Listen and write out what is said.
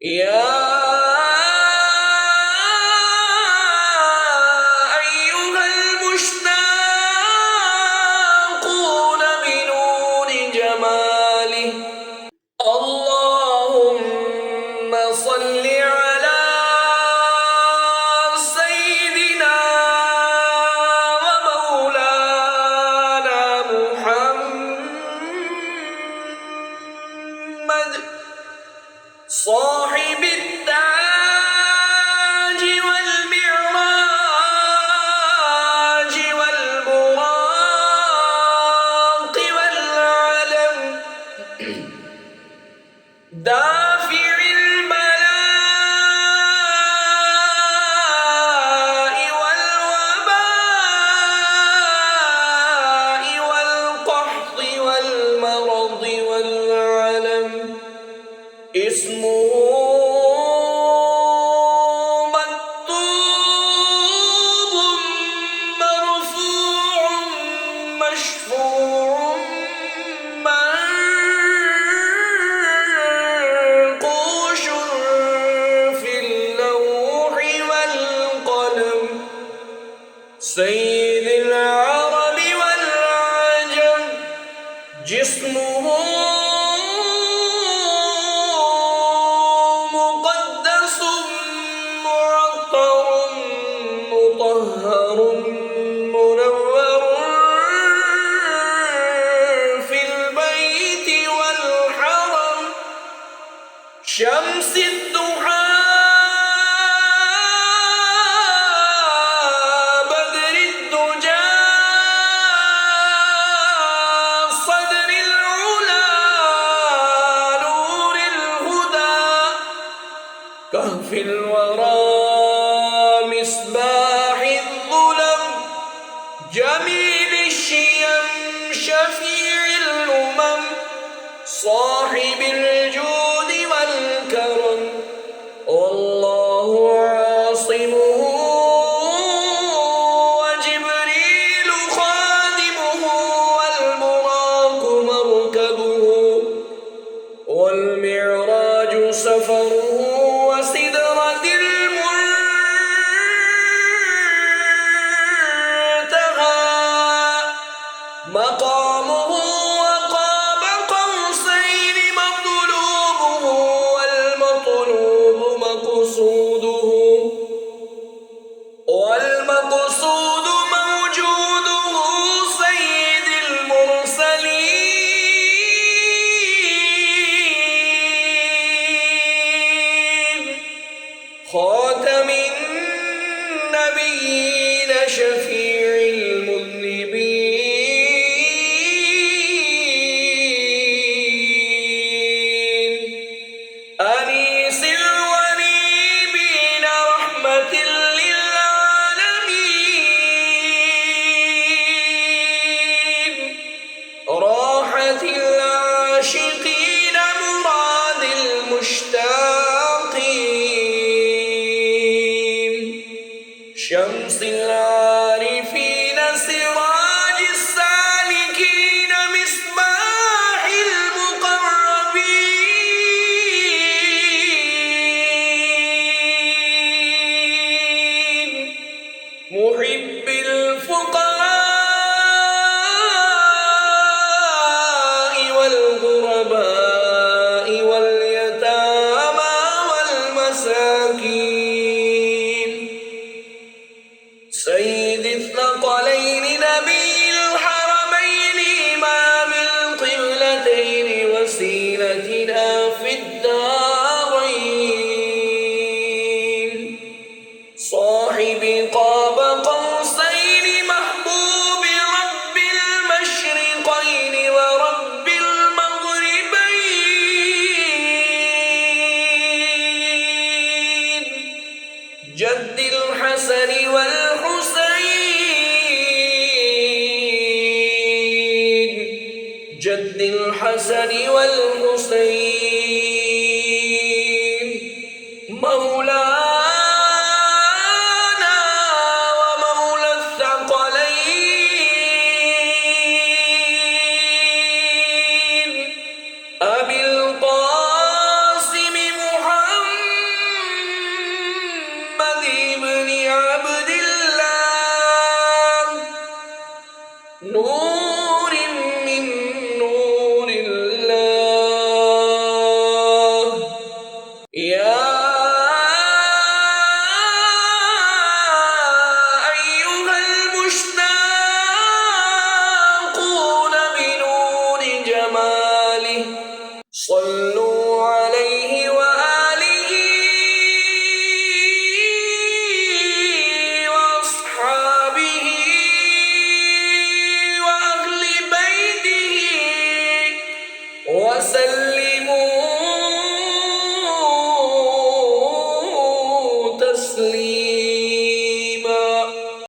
يا أيها المشتاقون بنور جماله اللهم صل على سيدنا ومولانا محمد صاحب التاج والمعراج والبراق والعلم دافع البلاء والوباء والقحط والمرض والعلم اسمه مكتوب مرفوع مشفوع منقوش في اللوح والقلم سيد العرب والعجم جسمه مقدس معطر مطهر منور في البيت والحرم شمس الضحى بدر الدجى صدر العلا نور الهدى كهف الورى مصباح الظلم جميل الشيم شفيع الأمم صاحب الجود والكرم والله عاصمه وجبريل خادمه والبراق مركبه والمعراج سفره وسدرة المنتهى مقامه وقاب قوسين مطلوبه والمطلوب والمقصود موجوده سيد المرسلين خاتم النبيين شفيع المذنبين أنيس الونيبين رحمة للعالمين راحة العاشقين مراد المشتاقين شمس العارفين سراج السالكين مصباح المقربين محب الفقراء والغرباء واليتامى والمساكين